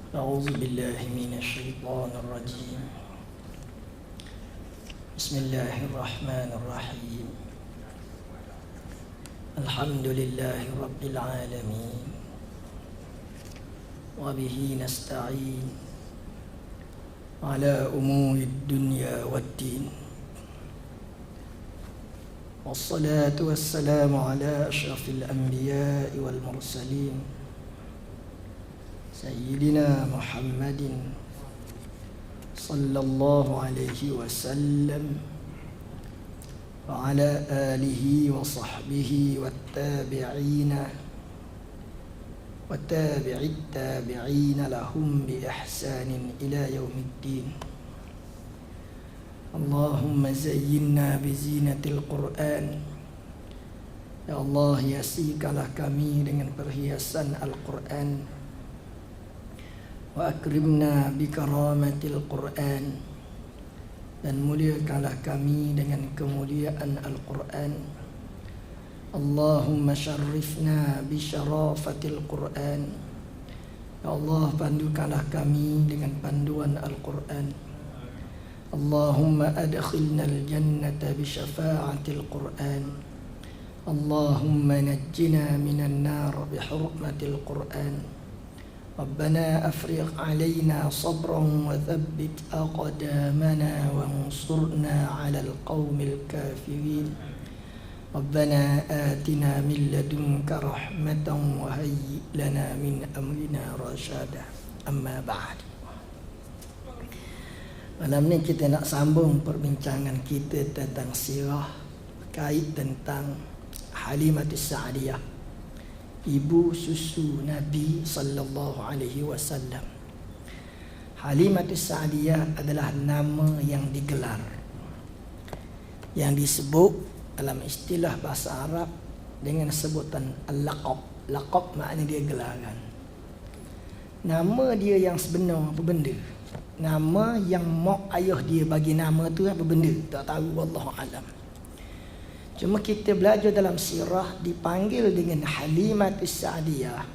أعوذ بالله من الشيطان الرجيم. بسم الله الرحمن الرحيم. الحمد لله رب العالمين، وبه نستعين على أمور الدنيا والدين، والصلاة والسلام على أشرف الأنبياء والمرسلين سيدنا محمد صلى الله عليه وسلم وعلى آله وصحبه والتابعين وتابع التابعين لهم بإحسان إلى يوم الدين. اللهم زينا بزينة القرآن. Ya Allah, hiasikanlah kami dengan perhiasan Al-Quran. Wa akrimna bikaramatil Quran, dan muliakanlah kami dengan kemuliaan Al-Quran. Allahumma syarrifna bisyarafatil Quran. Ya Allah, pandukanlah kami dengan panduan Al-Quran. Allahumma adkhilna al-jannata bisyafa'atil Quran. Allahumma najjina minan nar bihurmatil Quran. ربنا أفرغ علينا صبرا وثبت أقدامنا وانصرنا على القوم الكافرين. ربنا آتنا من لدنك رحمة وهيئ لنا من أمرنا رشدا. أما بعد. Malam ni kita nak sambung perbincangan kita tentang sirah kait tentang Halimatus Sa'diyah, ibu susu Nabi sallallahu alaihi wasallam. Halimatus Sa'diyah adalah nama yang digelar, yang disebut dalam istilah bahasa Arab dengan sebutan al-laqab. Laqab maknanya dia gelaran. Nama dia yang sebenar apa benda? Nama yang mak ayah dia bagi nama tu apa benda? Tak tahu, wallahu alam. Cuma kita belajar dalam sirah dipanggil dengan Halimatus Sa'diyah.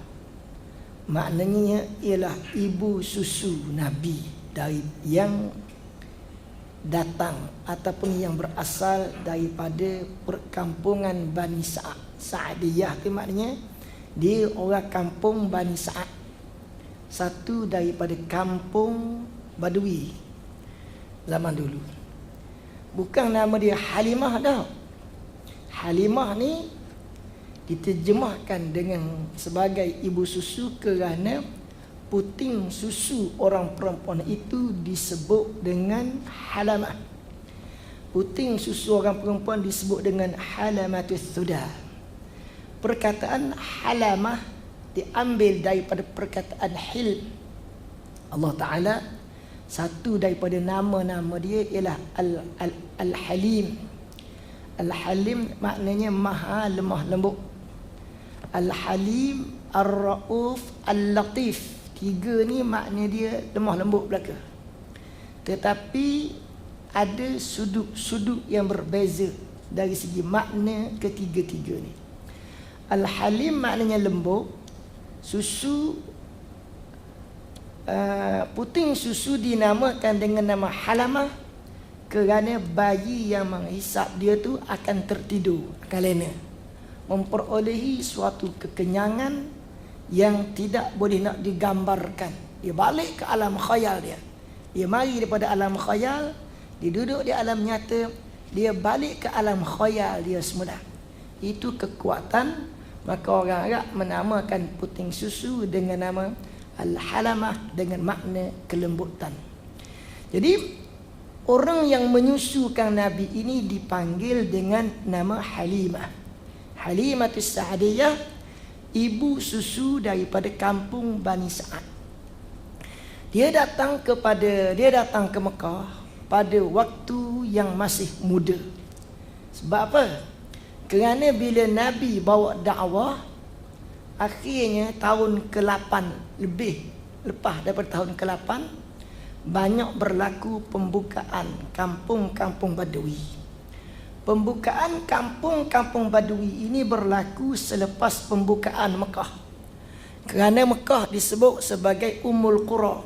Maknanya ialah ibu susu Nabi, dari yang datang ataupun yang berasal daripada perkampungan Bani Sa'ad. Sa'diyah itu maknanya dia orang kampung Bani Sa'ad, satu daripada kampung Badui zaman dulu. Bukan nama dia Halimah dah. Halimah ni diterjemahkan dengan sebagai ibu susu kerana puting susu orang perempuan itu disebut dengan halamah. Puting susu orang perempuan disebut dengan halamatus suda. Perkataan halamah diambil daripada perkataan hilm. Allah Ta'ala, satu daripada nama-nama dia ialah Al-Halim. Al-Halim maknanya maha lemah lembut. Al-Halim, Ar-Ra'uf, Al-Latif. Tiga ni maknanya dia lemah lembut belaka. Tetapi ada sudut-sudut yang berbeza dari segi makna ketiga-tiga ni. Al-Halim maknanya lembut. Susu, puting susu dinamakan dengan nama Halamah kerana bayi yang menghisap dia tu akan tertidur, akan lena, memperolehi suatu kekenyangan yang tidak boleh nak digambarkan. Dia balik ke alam khayal dia. Dia mari daripada alam khayal, dia duduk di alam nyata, dia balik ke alam khayal dia semula. Itu kekuatan. Maka orang Arab menamakan puting susu dengan nama Al-Halamah dengan makna kelembutan. Jadi orang yang menyusukan Nabi ini dipanggil dengan nama Halimah. Halimatus Sa'diyah, ibu susu daripada kampung Bani Sa'ad. Dia datang ke Mekah pada waktu yang masih muda. Sebab apa? Kerana bila Nabi bawa dakwah, akhirnya tahun ke-8 lebih lepas daripada tahun ke-8, banyak berlaku pembukaan kampung-kampung Badui. Pembukaan kampung-kampung Badui ini berlaku selepas pembukaan Mekah. Kerana Mekah disebut sebagai Ummul Qura,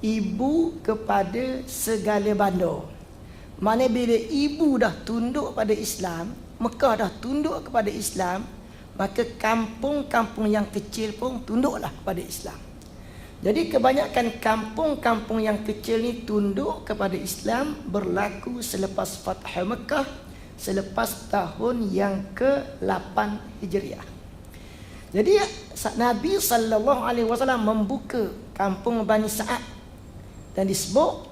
ibu kepada segala bandar. Mana bila ibu dah tunduk pada Islam, Mekah dah tunduk kepada Islam, maka kampung-kampung yang kecil pun tunduklah kepada Islam. Jadi kebanyakan kampung-kampung yang kecil ni tunduk kepada Islam berlaku selepas Fath Mekah, selepas tahun yang ke-8 Hijriah. Jadi Nabi SAW membuka kampung Bani Sa'ad, dan disebut,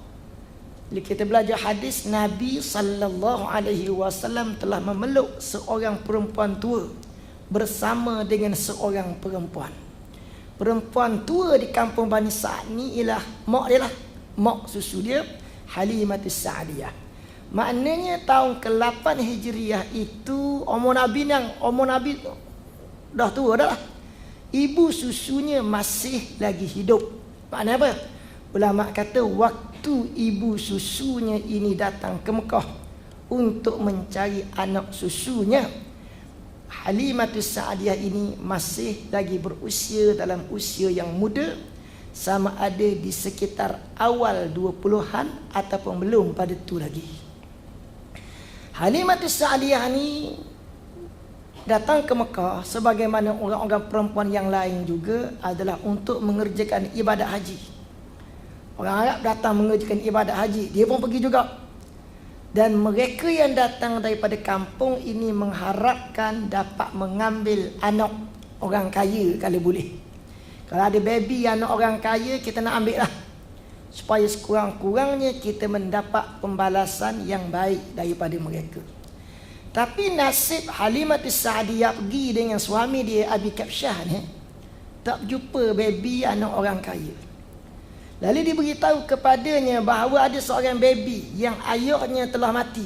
kita belajar hadis, Nabi SAW telah memeluk seorang perempuan tua bersama dengan seorang perempuan. Perempuan tua di kampung Bani Sa'ad ni ialah mak dia lah, mak susu dia, Halimatus Sa'diyah. Maknanya tahun ke-8 Hijriah itu umur Nabi dah tua dah lah. Ibu susunya masih lagi hidup. Maknanya apa? Ulama kata waktu ibu susunya ini datang ke Mekah untuk mencari anak susunya, Halimatus Sa'diyah ini masih lagi berusia dalam usia yang muda, sama ada di sekitar awal 20-an ataupun belum pada tu lagi. Halimatus Sa'diyah ni datang ke Mekah sebagaimana orang-orang perempuan yang lain juga adalah untuk mengerjakan ibadat haji. Orang Arab datang mengerjakan ibadat haji, dia pun pergi juga. Dan mereka yang datang daripada kampung ini mengharapkan dapat mengambil anak orang kaya kalau boleh. Kalau ada baby anak orang kaya, kita nak ambil lah, supaya sekurang-kurangnya kita mendapat pembalasan yang baik daripada mereka. Tapi nasib Halimatus Sa'diyah pergi dengan suami dia Abi Kabsyah ni, tak jumpa baby anak orang kaya. Lalu diberitahu kepadanya bahawa ada seorang baby yang ayahnya telah mati.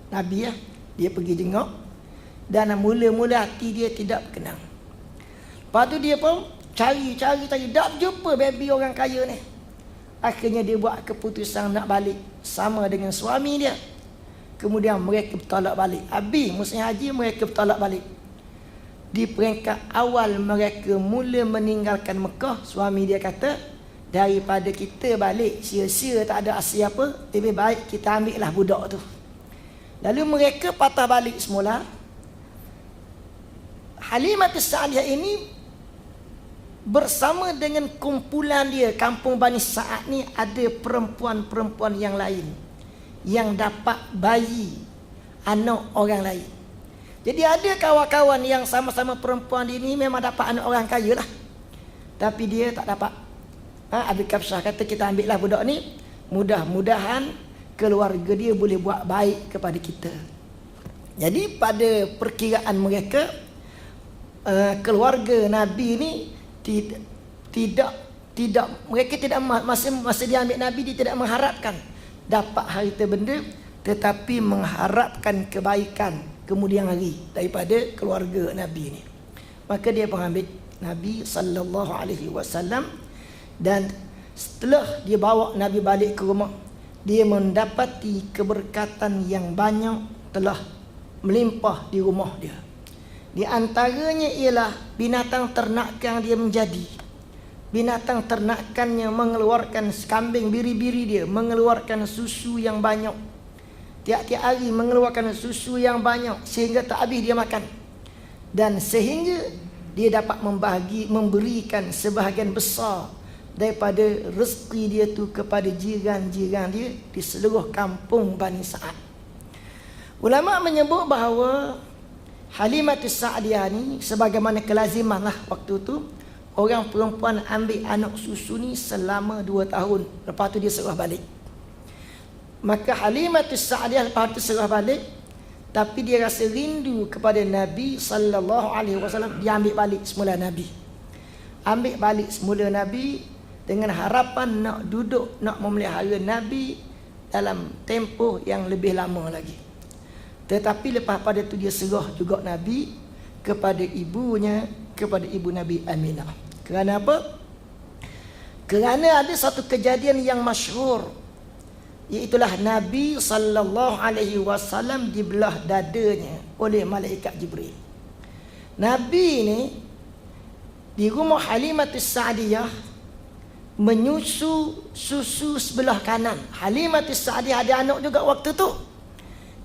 Nabi dia pergi jenguk, dan mula-mula hati dia tidak berkenan. Lepas tu dia pun cari, tak jumpa baby orang kaya ni. Akhirnya dia buat keputusan nak balik sama dengan suami dia. Kemudian mereka bertolak balik. Habis musim haji mereka bertolak balik. Di peringkat awal mereka mula meninggalkan Mekah, suami dia kata, daripada kita balik sia-sia tak ada hasil apa, lebih baik kita ambil lah budak tu. Lalu mereka patah balik semula. Halimatus Sa'diyah ini bersama dengan kumpulan dia, kampung Bani Sa'ad ni ada perempuan-perempuan yang lain yang dapat bayi anak orang lain. Jadi ada kawan-kawan yang sama-sama perempuan dia ni memang dapat anak orang kaya lah, tapi dia tak dapat. Abi Kabsyah kata, kita ambil lah budak ni, mudah-mudahan keluarga dia boleh buat baik kepada kita. Jadi pada perkiraan mereka, keluarga Nabi ni mereka tidak masa dia ambil Nabi, dia tidak mengharapkan dapat harta benda, tetapi mengharapkan kebaikan kemudian hari daripada keluarga Nabi ni. Maka dia mengambil Nabi SAW, dan setelah dia bawa Nabi balik ke rumah, dia mendapati keberkatan yang banyak telah melimpah di rumah dia. Di antaranya ialah binatang ternakan dia menjadi. Binatang ternakannya mengeluarkan, kambing biri-biri dia mengeluarkan susu yang banyak. Tiap-tiap hari mengeluarkan susu yang banyak sehingga tak habis dia makan. Dan sehingga dia dapat memberikan sebahagian besar daripada rezeki dia tu kepada jiran-jiran dia di seluruh kampung Bani Sa'ad. Ulama menyebut bahawa Halimatus Sa'diyah ni sebagaimana kelaziman lah waktu tu, orang perempuan ambil anak susu ni selama 2 tahun. Lepas tu dia serah balik. Maka Halimatus Sa'diyah lepas tu serah balik, tapi dia rasa rindu kepada Nabi SAW. Dia ambil balik semula Nabi. Ambil balik semula Nabi dengan harapan nak duduk, nak memelihara Nabi dalam tempoh yang lebih lama lagi. Tetapi lepas pada tu dia serah juga Nabi kepada ibunya, kepada ibu Nabi Aminah. Kerana apa? Kerana ada satu kejadian yang masyhur, iaitulah Nabi SAW dibelah dadanya oleh malaikat Jibril. Nabi ni di rumah Halimatus Sa'diyah menyusu susu sebelah kanan. Halimatus Sa'diyah ada anak juga waktu tu,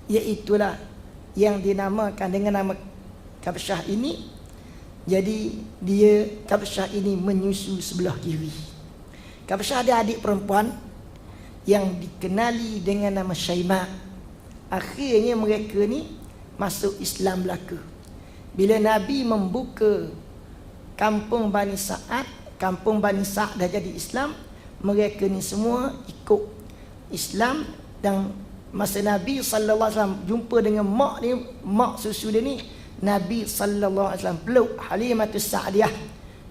iaitulah yang dinamakan dengan nama Kabsyah ini. Jadi dia, Kabsyah ini menyusu sebelah kiri. Kabsyah ada adik perempuan yang dikenali dengan nama Syaima. Akhirnya mereka ni masuk Islam belaka. Bila Nabi membuka kampung Bani Sa'ad, kampung Bani Sa'ad dah jadi Islam, mereka ni semua ikut Islam. Dan masa Nabi sallallahu alaihi wasallam jumpa dengan mak ni, mak susu dia ni, Nabi sallallahu alaihi wasallam peluk Halimatus Sa'diyah.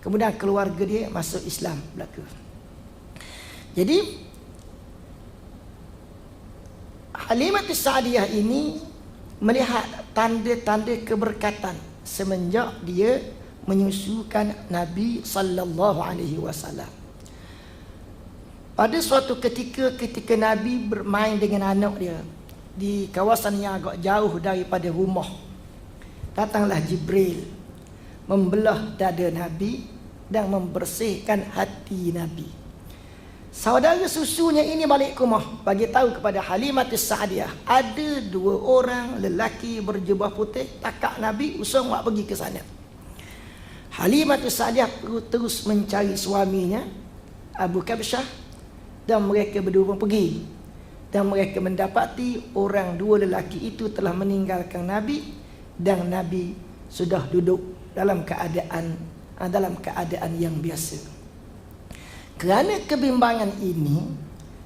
Kemudian keluarga dia masuk Islam belaka. Jadi Halimatus Sa'diyah ini melihat tanda-tanda keberkatan semenjak dia menyusukan Nabi sallallahu alaihi wasallam. Pada suatu ketika Nabi bermain dengan anak dia di kawasan yang agak jauh daripada rumah, datanglah Jibril membelah dada Nabi dan membersihkan hati Nabi. Saudara susunya ini balik ke rumah, bagi tahu kepada Halimatus Sa'diyah, ada 2 orang lelaki berjubah putih takak Nabi usung nak pergi ke sana. Halimatus Sa'diyah terus mencari suaminya Abu Kabsyah, dan mereka berdua pun pergi. Dan mereka mendapati orang 2 lelaki itu telah meninggalkan Nabi, dan Nabi sudah duduk dalam keadaan yang biasa. Kerana kebimbangan ini,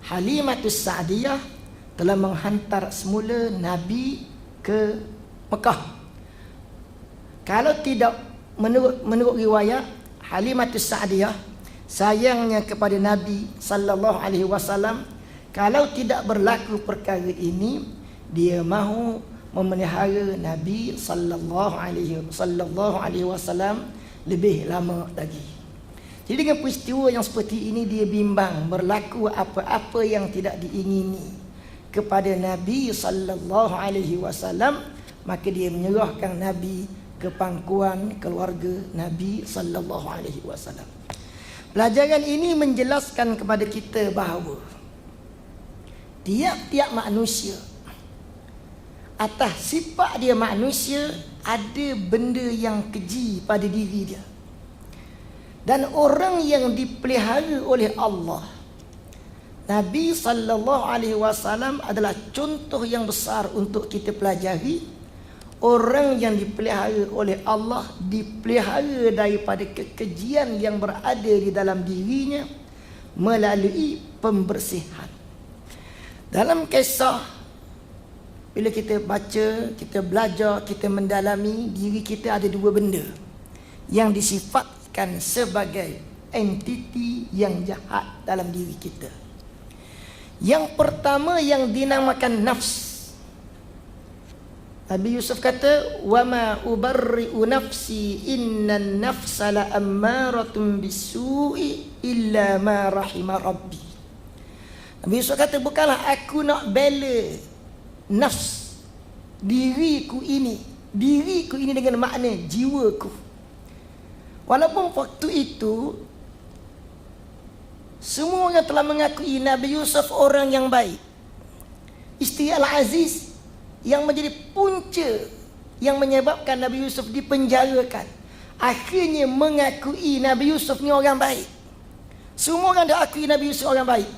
Halimatus Sa'diyah telah menghantar semula Nabi ke Mekah. Kalau tidak, menurut riwayat, Halimatus Sa'diyah sayangnya kepada Nabi sallallahu alaihi wasallam, kalau tidak berlaku perkara ini, dia mahu memelihara Nabi sallallahu alaihi wasallam lebih lama lagi. Jadi dengan peristiwa yang seperti ini, dia bimbang berlaku apa-apa yang tidak diingini kepada Nabi sallallahu alaihi wasallam, maka dia menyerahkan Nabi ke pangkuan keluarga Nabi sallallahu alaihi wasallam. Pelajaran ini menjelaskan kepada kita bahawa tiap-tiap manusia, atas sifat dia manusia, ada benda yang keji pada diri dia. Dan orang yang dipelihara oleh Allah, Nabi sallallahu alaihi wasallam adalah contoh yang besar untuk kita pelajari. Orang yang dipelihara oleh Allah dipelihara daripada kekejian yang berada di dalam dirinya melalui pembersihan. Dalam kisah, bila kita baca, kita belajar, kita mendalami, diri kita ada 2 benda yang disifatkan sebagai entiti yang jahat dalam diri kita. Yang pertama yang dinamakan nafs. Nabi Yusuf kata, wa ma ubarri'u nafsi innan nafsa la ammaratun bisu'i illa ma rahima rabbi. Nabi Yusuf kata, bukanlah aku nak bela nafs, diriku ini dengan makna jiwaku. Walaupun waktu itu semua orang telah mengakui Nabi Yusuf orang yang baik. Isteri Al-Aziz yang menjadi punca yang menyebabkan Nabi Yusuf dipenjarakan, akhirnya mengakui Nabi Yusuf ni orang baik. Semua orang dah akui Nabi Yusuf orang baik.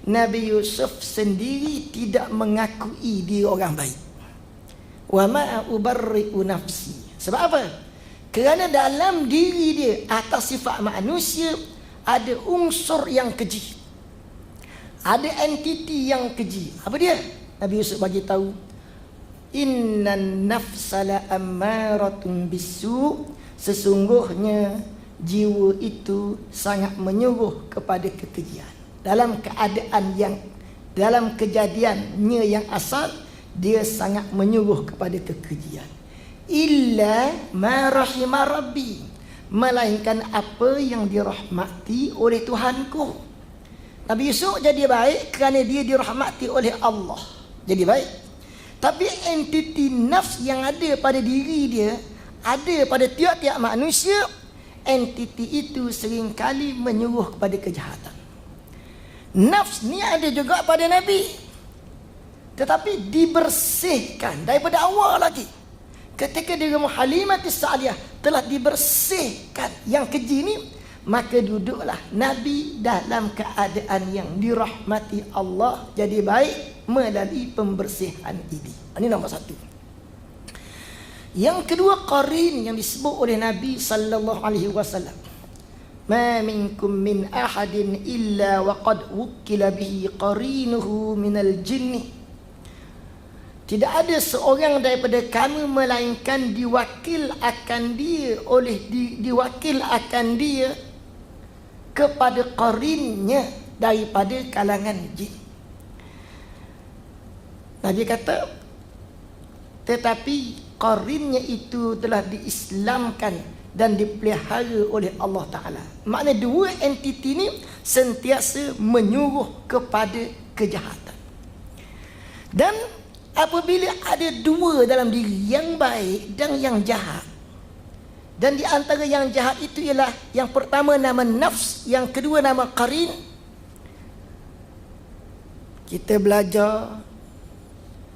Nabi Yusuf sendiri tidak mengakui dia orang baik. Wa ma ubarri'u nafsi. Sebab apa? Kerana dalam diri dia, atas sifat manusia, ada unsur yang keji, ada entiti yang keji. Apa dia? Nabi Yusuf bagi tahu, innan nafsa la ammaratun bisu, sesungguhnya jiwa itu sangat menyuruh kepada kekejian. Dalam kejadiannya yang asal, dia sangat menyuruh kepada kekejian. Illa ma rahima rabbi, melainkan apa yang dirahmati oleh Tuhanku. Nabi Yusuf jadi baik kerana dia dirahmati oleh Allah, jadi baik. Tapi entiti nafs yang ada pada diri dia, ada pada tiap-tiap manusia, entiti itu seringkali menyuruh kepada kejahatan. Nafs ni ada juga pada Nabi, tetapi dibersihkan daripada awal lagi. Ketika di rumah Halimah As-Sa'diyah telah dibersihkan yang keji ni, maka duduklah Nabi dalam keadaan yang dirahmati Allah, jadi baik melalui pembersihan ini. Ini nombor satu. Yang kedua, qarin yang disebut oleh Nabi sallallahu alaihi wasallam. Ma minkum min ahadin illa wa qad wukkila bihi qarinuhu minal jinni. Tidak ada seorang daripada kamu melainkan diwakil akan dia diwakil akan dia kepada qarinnya daripada kalangan jin. Nabi kata, tetapi qarinnya itu telah diislamkan dan dipelihara oleh Allah Ta'ala. Makna dua entiti ni sentiasa menyuruh kepada kejahatan. Dan apabila ada dua dalam diri, yang baik dan yang jahat, dan di antara yang jahat itu ialah yang pertama nama nafs, yang kedua nama qarin. Kita belajar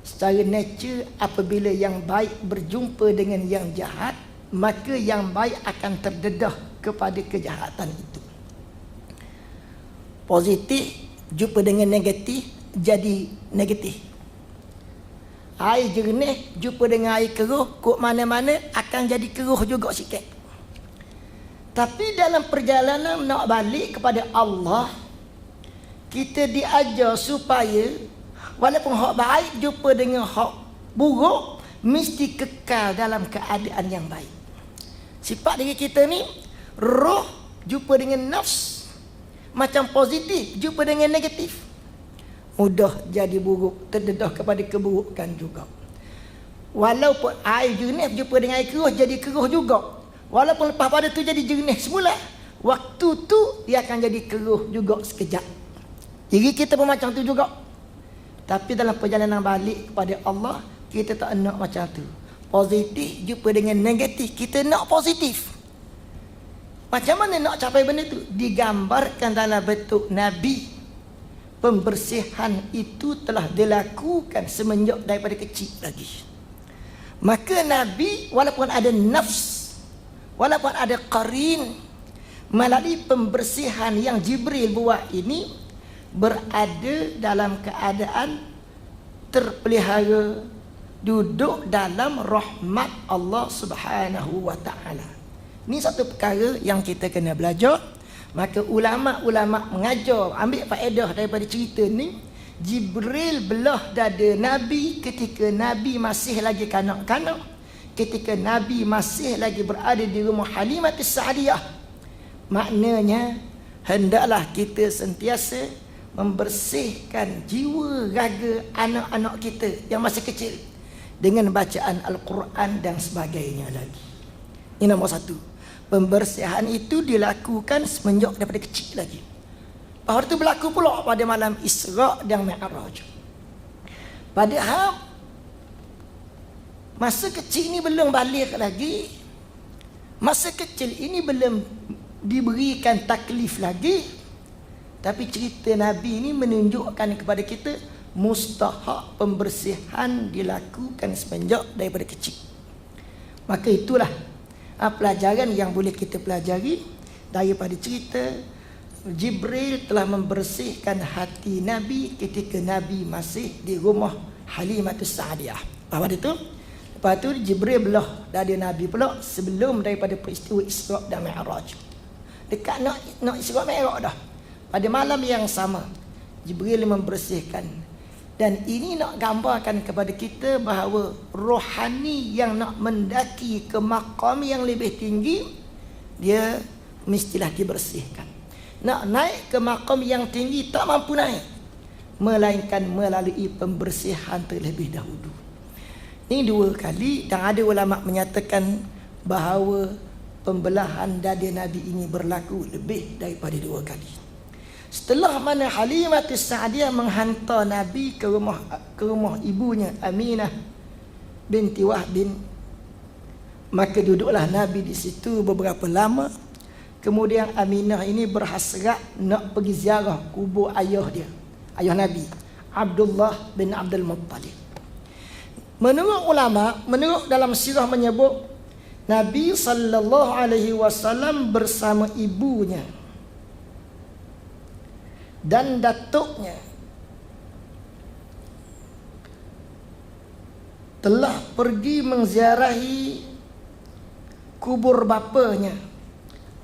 secara nature, apabila yang baik berjumpa dengan yang jahat, maka yang baik akan terdedah kepada kejahatan itu. Positif jumpa dengan negatif, jadi negatif. Air jernih jumpa dengan air keruh, kok mana-mana akan jadi keruh juga sikit. Tapi dalam perjalanan nak balik kepada Allah, kita diajar supaya walaupun hak baik jumpa dengan hak buruk, mesti kekal dalam keadaan yang baik. Sifat diri kita ni, roh jumpa dengan nafs, macam positif jumpa dengan negatif, mudah jadi buruk, terdedah kepada keburukan juga. Walaupun air jernih jumpa dengan air keruh, jadi keruh juga. Walaupun lepas pada tu jadi jernih semula, waktu tu dia akan jadi keruh juga sekejap. Diri kita pun macam tu juga. Tapi dalam perjalanan balik kepada Allah, kita tak nak macam tu. Positif jumpa dengan negatif, kita nak positif. Macam mana nak capai benda tu? Digambarkan dalam bentuk Nabi. Pembersihan itu telah dilakukan semenjak daripada kecil lagi. Maka Nabi, walaupun ada nafs, walaupun ada qarin, melalui pembersihan yang Jibril buat ini, berada dalam keadaan terpelihara, duduk dalam rahmat Allah Subhanahu wa Ta'ala. Ini satu perkara yang kita kena belajar. Maka ulama-ulama mengajar, ambil faedah daripada cerita ni. Jibril belah dada Nabi ketika Nabi masih lagi kanak-kanak, ketika Nabi masih lagi berada di rumah Halimah As-Sa'diyah. Maknanya hendaklah kita sentiasa membersihkan jiwa raga anak-anak kita yang masih kecil dengan bacaan Al-Quran dan sebagainya lagi. Ini nombor satu. Pembersihan itu dilakukan semenjak daripada kecil lagi. Bahawa itu berlaku pula pada malam Isra' dan Mi'raj. Padahal masa kecil ini belum balik lagi. Masa kecil ini belum diberikan taklif lagi. Tapi cerita Nabi ini menunjukkan kepada kita mustahak pembersihan dilakukan semenjak daripada kecil. Maka itulah pelajaran yang boleh kita pelajari daripada cerita Jibril telah membersihkan hati Nabi ketika Nabi masih di rumah Halimah As-Sa'diyah. Lepas tu Jibril belah dada Nabi pula sebelum daripada peristiwa Isra' dan Mi'raj. Dekat nak Isra' Mi'raj dah. Pada malam yang sama Jibril membersihkan. Dan ini nak gambarkan kepada kita bahawa rohani yang nak mendaki ke maqam yang lebih tinggi, dia mestilah dibersihkan. Nak naik ke maqam yang tinggi tak mampu naik, melainkan melalui pembersihan terlebih dahulu. Ini dua kali, dan ada ulama menyatakan bahawa pembelahan dada Nabi ini berlaku lebih daripada dua kali. Setelah mana Halimah As-Sa'diyah menghantar Nabi ke rumah ibunya Aminah binti Wahb, maka duduklah Nabi di situ beberapa lama. Kemudian Aminah ini berhasrat nak pergi ziarah kubur ayah dia, ayah Nabi, Abdullah bin Abdul Muttalib. Menurut ulama, menurut dalam sirah menyebut Nabi sallallahu alaihi wasallam bersama ibunya dan datuknya telah pergi menziarahi kubur bapanya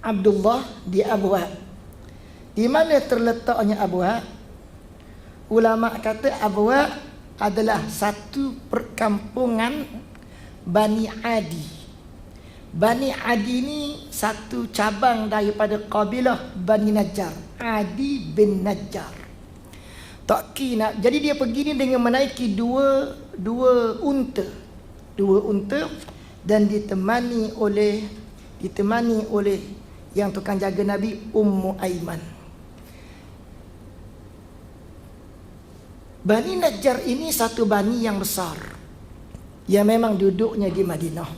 Abdullah di Abwa. Di mana terletaknya Abwa? Ulama kata Abwa adalah satu perkampungan Bani Adi. Bani Adi ini satu cabang daripada kabilah Bani Najjar, Adi bin Najjar. Jadi dia pergi ni dengan menaiki dua unta dan ditemani oleh yang tukang jaga Nabi, Ummu Aiman. Bani Najjar ini satu bani yang besar, yang memang duduknya di Madinah.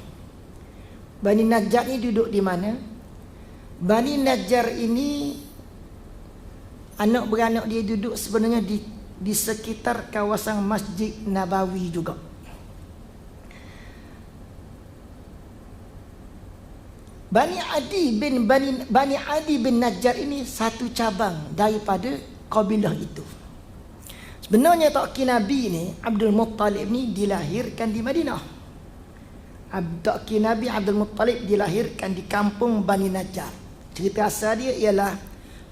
Bani Najjar ini duduk di mana? Bani Najjar ini anak beranak dia duduk sebenarnya di sekitar kawasan Masjid Nabawi juga. Bani Adi bin Najjar ini satu cabang daripada kabilah itu. Sebenarnya Tok Nabi ni, Abdul Muttalib ni dilahirkan di Madinah. Tok Nabi Abdul Muttalib dilahirkan di kampung Bani Najjar. Cerita asal dia ialah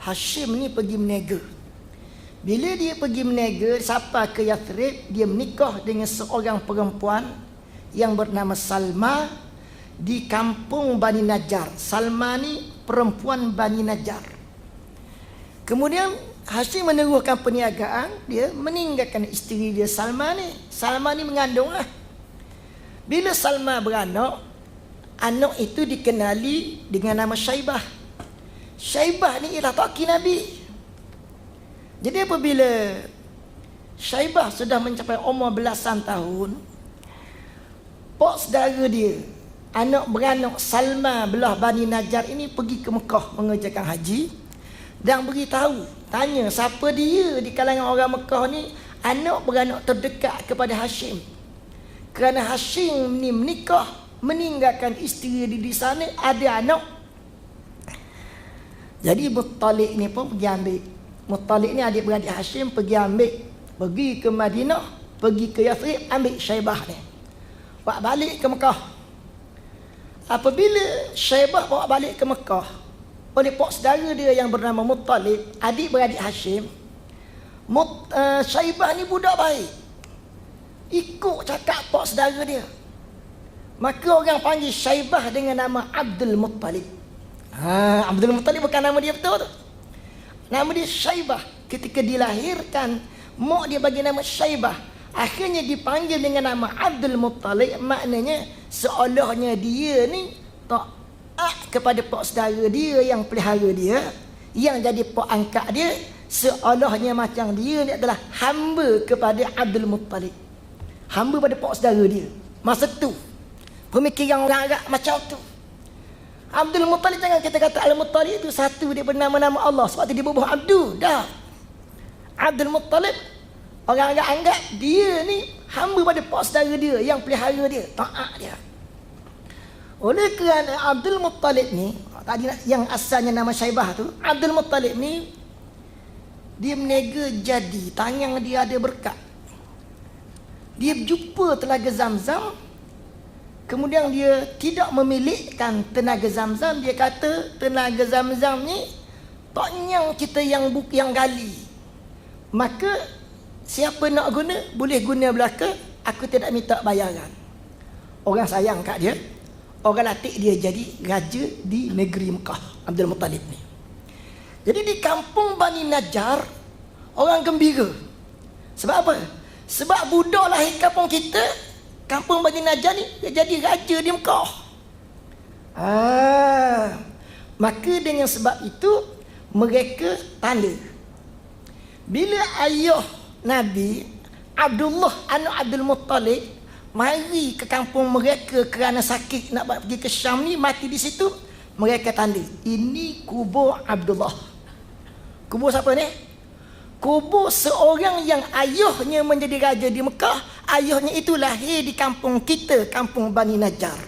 Hashim ni pergi menega. Bila dia pergi menega sampai ke Yathrib, dia menikah dengan seorang perempuan yang bernama Salma di kampung Bani Najjar. Salma ni perempuan Bani Najjar. Kemudian Hashim meneruhkan perniagaan, dia meninggalkan isteri dia Salma ni. Salma ni mengandunglah. Bila Salma beranak, anak itu dikenali dengan nama Syaibah. Syaibah ni ialah Tok Nabi. Jadi apabila Syaibah sudah mencapai umur belasan tahun, pak saudara dia, anak beranak Salma belah Bani Najjar ini pergi ke Mekah mengerjakan haji dan beritahu, tanya siapa dia di kalangan orang Mekah ni anak beranak terdekat kepada Hashim. Kerana Hashim ni menikah, meninggalkan isteri di sana, ada anak. Jadi Muttalib ni pun pergi ambil. Muttalib ni adik-beradik Hashim pergi ambil. Pergi ke Madinah, pergi ke Yathrib, ambil Syaibah ni. Bawa balik ke Mekah. Apabila Syaibah bawa balik ke Mekah, oleh pak saudara dia yang bernama Muttalib, adik-beradik Hashim, Syaibah ni budak baik. Ikut cakap pak saudara dia. Maka orang panggil Syaibah dengan nama Abdul Muttalib. Abdul Muttalib bukan nama dia betul tu. Nama dia Syaibah. Ketika dilahirkan, mak dia bagi nama Syaibah. Akhirnya dipanggil dengan nama Abdul Muttalib. Maknanya seolahnya dia ni taat kepada pak saudara dia yang pelihara dia, yang jadi pak angkat dia. Seolahnya macam dia ni adalah hamba kepada Abdul Muttalib, hamba pada pak saudara dia. Masa tu pemikiran orang Arab macam tu. Abdul Muttalib, jangan kita kata Al-Muttalib itu satu dia bernama-nama Allah, sebab tu dia berbuah Abdul. Dah, Abdul Muttalib orang Arab anggap dia ni hamba pada pak saudara dia yang pelihara dia, taat dia. Oleh kerana Abdul Muttalib ni, tadi yang asalnya nama Syaibah tu, Abdul Muttalib ni dia menega jadi, tangan dia ada berkat. Dia jumpa telaga Zamzam, kemudian dia tidak memilikkan tenaga Zamzam. Dia kata tenaga Zamzam ni tak nyang kita yang gali. Maka siapa nak guna, boleh guna belaka, aku tidak minta bayaran. Orang sayang kat dia, orang latih dia jadi raja di negeri Mekah, Abdul Muttalib ni. Jadi di kampung Bani Najjar, orang gembira. Sebab apa? Sebab budak lahir kampung kita, kampung Bani Najjar ni, dia jadi raja di Mekah. Maka dengan sebab itu mereka tanda. Bila ayah Nabi Abdullah anak Abdul Muttalib mari ke kampung mereka kerana sakit nak pergi ke Syam ni, mati di situ, mereka tanda, ini kubur Abdullah. Kubur siapa ni? Kubur seorang yang ayahnya menjadi raja di Mekah. Ayahnya itu lahir di kampung kita, kampung Bani Najjar.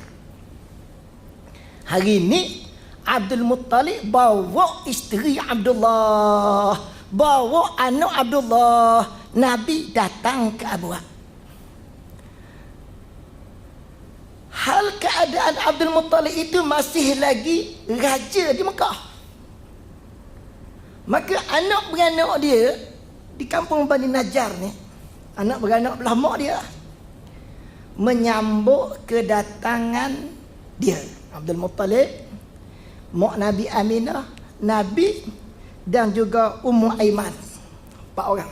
Hari ini Abdul Muttalib bawa isteri Abdullah, bawa anak Abdullah. Nabi datang ke Abuak. Hal keadaan Abdul Muttalib itu masih lagi raja di Mekah. Maka anak beranak dia di kampung Bani Najjar ni, anak beranak belah mak dia, menyambut kedatangan dia, Abdul Muttalib, mak Nabi Aminah, Nabi dan juga Ummu Aiman. 4 orang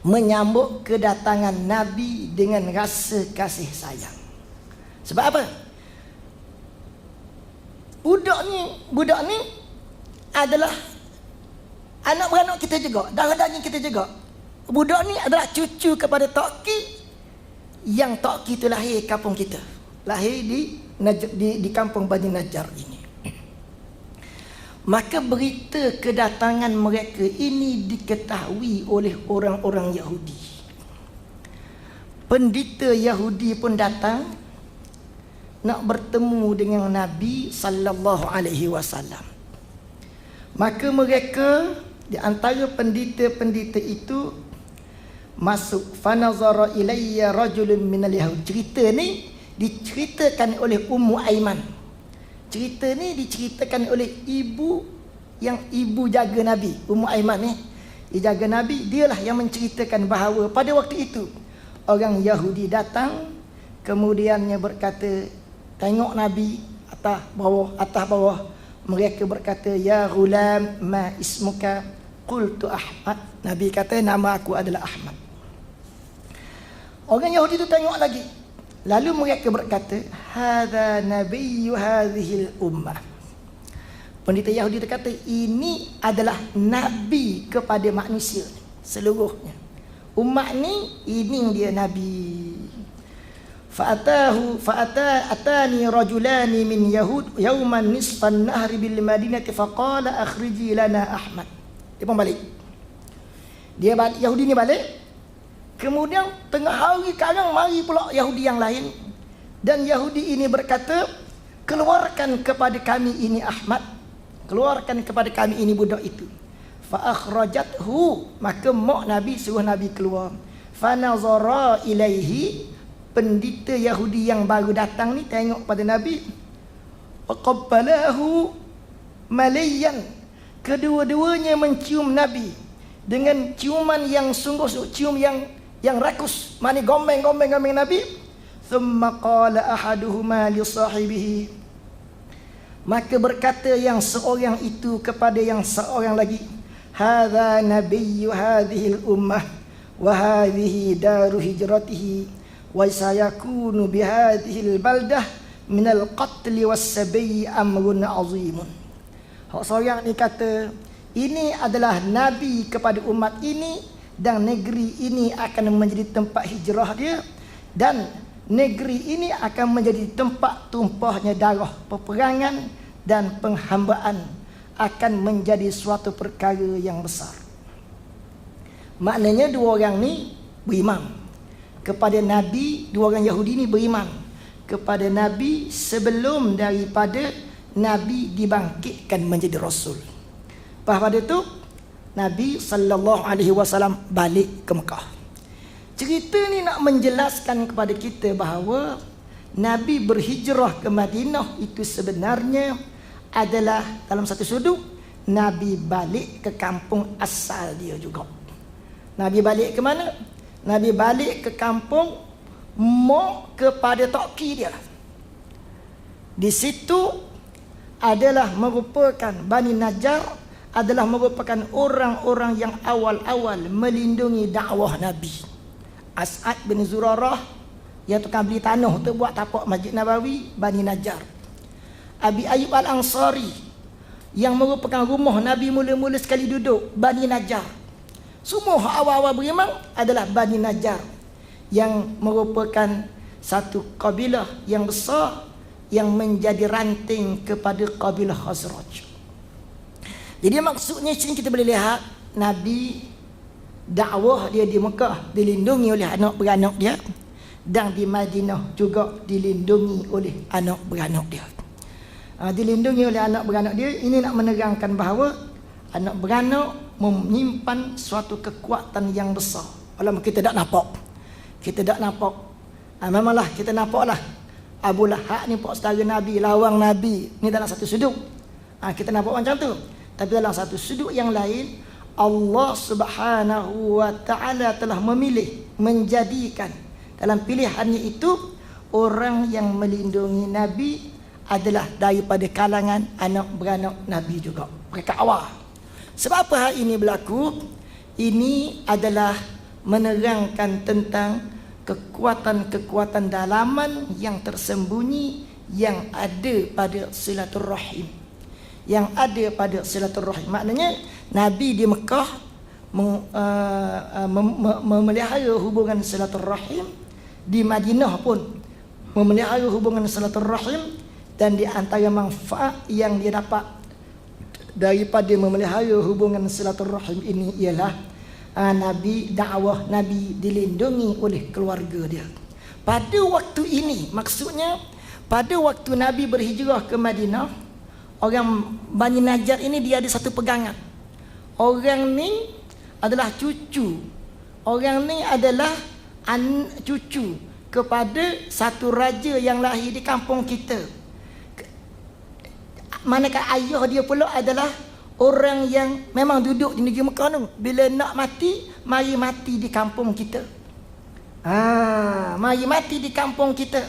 menyambut kedatangan Nabi dengan rasa kasih sayang. Sebab apa? Budak ni adalah anak beranak kita juga, darah daging kita juga. Budak ni adalah cucu kepada Tok Ki, yang Tok Ki itu lahir kampung kita. Lahir di kampung Bani Najjar ini. Maka berita kedatangan mereka ini diketahui oleh orang-orang Yahudi. Pendeta Yahudi pun datang nak bertemu dengan Nabi sallallahu alaihi wasallam. Maka mereka di antara pendeta-pendeta itu masuk, fanazara ilayya rajulun minal yahud. Cerita ni diceritakan oleh Ummu Aiman. Cerita ni diceritakan oleh ibu jaga Nabi, Ummu Aiman ni. Dia jaga Nabi, dialah yang menceritakan bahawa pada waktu itu orang Yahudi datang, kemudiannya berkata, tengok Nabi atas bawah. Mereka berkata, ya ghulam ma ismuka? Qultu Ahmad. Nabi kata, nama aku adalah Ahmad. Orang Yahudi itu tengok lagi. Lalu mereka berkata, hadza nabiyyu hadhil ummah. Pendeta Yahudi berkata, ini adalah nabi kepada manusia seluruhnya. Umat ni, ini dia nabi. Atani rajulani min yahud yauman nisfan nahri bil madinati faqala akhriji lana Ahmad. Dia pun balik. Yahudi ni balik. Kemudian tengah hari kadang mari pula Yahudi yang lain, dan Yahudi ini berkata, keluarkan kepada kami ini Ahmad, keluarkan kepada kami ini budak itu. Fa akhrajathu, maka mak Nabi suruh Nabi keluar. Fa nazara ilaihi, pendeta Yahudi yang baru datang ni tengok pada Nabi. Wa qabbalahu maliyan, kedua-duanya mencium Nabi dengan ciuman yang sungguh, cium yang rakus, mani gombeng Nabi. Thumma qala ahaduhuma li sahibihi, maka berkata yang seorang itu kepada yang seorang lagi, hadza nabiyyu hadhil ummah wa hadhihi daru hijratihi wa sayakunu bihadhil baldah minal qatli was sabi amrun azimun. Hak seorang ni kata, ini adalah nabi kepada umat ini, dan negeri ini akan menjadi tempat hijrah dia, dan negeri ini akan menjadi tempat tumpahnya darah, peperangan dan penghambaan akan menjadi suatu perkara yang besar. Maknanya dua orang ni beriman kepada Nabi, dua orang Yahudi ni beriman kepada Nabi sebelum daripada Nabi dibangkitkan menjadi Rasul. Pada itu Nabi sallallahu alaihi wasallam balik ke Mekah. Cerita ni nak menjelaskan kepada kita bahawa Nabi berhijrah ke Madinah itu sebenarnya adalah dalam satu sudut Nabi balik ke kampung asal dia juga. Nabi balik ke mana? Nabi balik ke kampung mak kepada Tok Ki dia. Di situ adalah merupakan Bani Najjar, adalah merupakan orang-orang yang awal-awal melindungi dakwah Nabi. As'ad bin Zurarah yang tukang beli tanah untuk buat tapak Masjid Nabawi, Bani Najjar. Abi Ayyub Al-Ansari yang merupakan rumah Nabi mula-mula sekali duduk, Bani Najjar. Semua awal-awal beriman adalah Bani Najjar, yang merupakan satu kabilah yang besar yang menjadi ranting kepada kabilah Khazraj. Jadi maksudnya sini kita boleh lihat Nabi dakwah dia di Mekah dilindungi oleh anak beranak dia, dan di Madinah juga dilindungi oleh anak beranak dia. Dilindungi oleh anak beranak dia, ini nak menerangkan bahawa anak beranak menyimpan suatu kekuatan yang besar. Walaupun kita tak nampak. Kita tak nampak. Memanglah kita nampaklah Abu Lahab ni pak saudara Nabi, lawang Nabi ni dalam satu sudut. Kita nampak macam tu. Tapi dalam satu sudut yang lain, Allah Subhanahu wa taala telah memilih, menjadikan dalam pilihannya itu orang yang melindungi Nabi adalah daripada kalangan anak beranak Nabi juga. Mereka awal. Sebab apa hal ini berlaku? Ini adalah menerangkan tentang kekuatan-kekuatan dalaman yang tersembunyi yang ada pada silaturrahim. Yang ada pada silaturrahim. Maknanya Nabi di Mekah memelihara hubungan silaturrahim, di Madinah pun memelihara hubungan silaturrahim, dan di antara manfaat yang dia dapat daripada memelihara hubungan silaturrahim ini ialah Nabi dakwah, Nabi dilindungi oleh keluarga dia. Pada waktu ini, maksudnya pada waktu Nabi berhijrah ke Madinah, orang Bani Najjar ini dia ada satu pegangan. Orang ni adalah cucu. Orang ni adalah cucu kepada satu raja yang lahir di kampung kita. Manakala ayah dia pula adalah orang yang memang duduk di negeri Mekah tu. Bila nak mati, mari mati di kampung kita. Mari mati di kampung kita.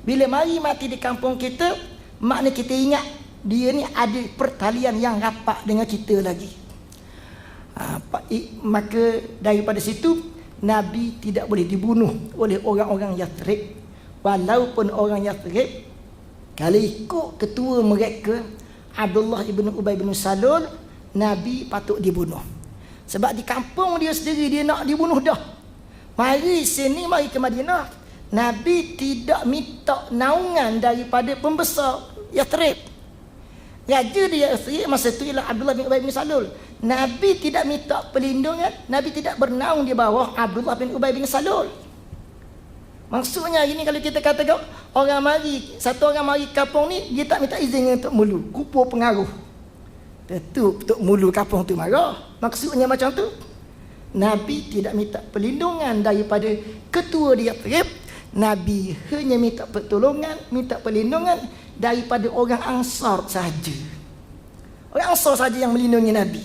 Bila mari mati di kampung kita, makna kita ingat dia ni ada pertalian yang rapat dengan kita lagi. Maka daripada situ Nabi tidak boleh dibunuh oleh orang-orang Yathrib. Walaupun orang Yathrib, kalau ikut ketua mereka Abdullah ibn Ubay bin Salul, Nabi patut dibunuh. Sebab di kampung dia sendiri dia nak dibunuh dah. Mari sini, mari ke Madinah. Nabi tidak minta naungan daripada pembesar Yathrib. Raja dia Yathrib masa itu ialah Abdullah bin Ubay bin Salul. Nabi tidak minta perlindungan, Nabi tidak bernaung di bawah Abdullah bin Ubay bin Salul. Maksudnya ini kalau kita katakan orang mari, satu orang mari kampung ni, dia tak minta izin dengan Tok Mulu, kupu pengaruh. Tentu Tok Mulu kampung tu marah. Maksudnya macam tu. Nabi tidak minta perlindungan daripada ketua dia Yathrib. Nabi hanya minta pertolongan, minta perlindungan daripada orang Ansar saja. Orang Ansar saja yang melindungi Nabi.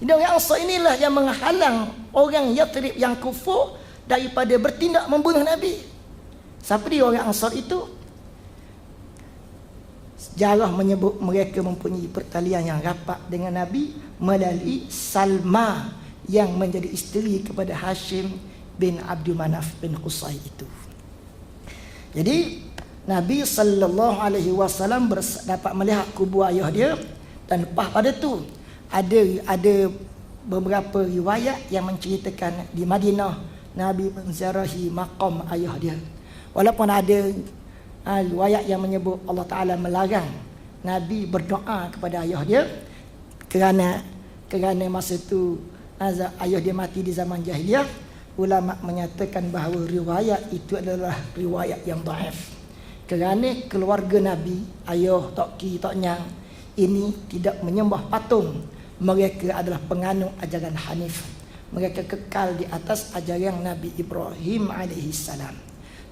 Jadi orang Ansar inilah yang menghalang orang Yathrib yang kufur daripada bertindak membunuh Nabi. Siapa dia orang Ansar itu? Sejarah menyebut mereka mempunyai pertalian yang rapat dengan Nabi melalui Salma yang menjadi isteri kepada Hashim bin Abdul Manaf bin Qusay itu. Jadi Nabi SAW dapat melihat kubur ayah dia, dan lepas pada tu ada beberapa riwayat yang menceritakan di Madinah Nabi menziarahi maqam ayah dia. Walaupun ada riwayat yang menyebut Allah Ta'ala melarang Nabi berdoa kepada ayah dia kerana masa itu ayah dia mati di zaman jahiliyah. Ulama menyatakan bahawa riwayat itu adalah riwayat yang dhaif. Kerana keluarga Nabi, ayah, tok ki, tok nyang ini tidak menyembah patung. Mereka adalah penganut ajaran Hanif. Mereka kekal di atas ajaran Nabi Ibrahim AS.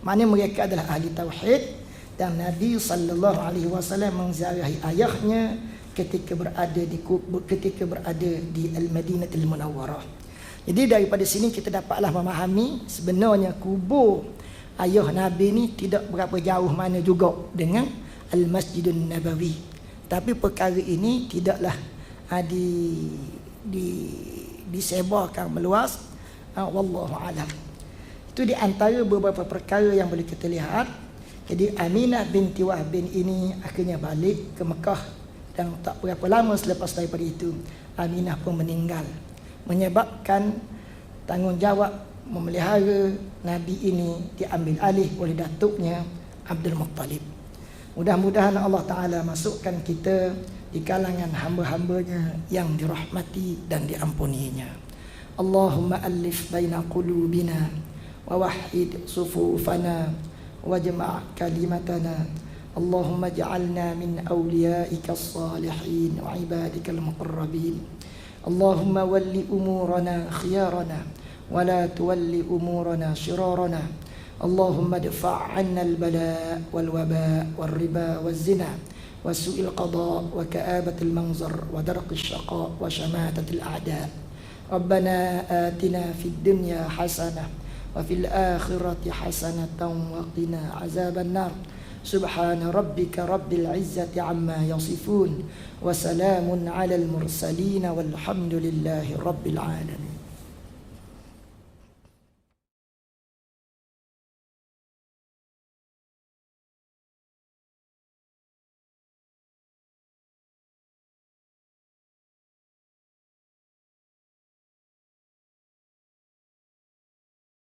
Maknanya mereka adalah ahli tauhid, dan Nabi SAW menziarahi ayahnya ketika berada di Al-Madinatul Munawwarah. Jadi daripada sini kita dapatlah memahami sebenarnya kubur ayah Nabi ni tidak berapa jauh mana juga dengan Al-Masjidun Nabawi. Tapi perkara ini tidaklah disebarkan meluas. Wallahu a'lam. Itu di antara beberapa perkara yang boleh kita lihat. Jadi Aminah binti Wahb ini akhirnya balik ke Mekah, dan tak berapa lama selepas daripada itu Aminah pun meninggal, menyebabkan tanggungjawab memelihara Nabi ini diambil alih oleh datuknya Abdul Muttalib. Mudah-mudahan Allah Ta'ala masukkan kita di kalangan hamba-hambanya yang dirahmati dan diampuninya. Allahumma alif baina qulubina wa wahid sufufana wajma' kalimatana. Allahumma ja'alna min awliyaika as-salihin wa ibadikal muqarrabin. Allahumma walli umurana khiyarana wa la tuwalli umurana shirarana. Allahumma adfa' 'anna al-bala' wal waba' wal riba waz zina wa su'il qada' wa ka'abatil manzar wa darqis shaqa' wa shamatatil a'da'. Rabbana atina fid dunya hasanah wa fil akhirati hasanatan wa qina azaban nar. Subhana rabbika rabbil izzati amma yasifun wa salamun alal mursalin walhamdulillahi rabbil alamin.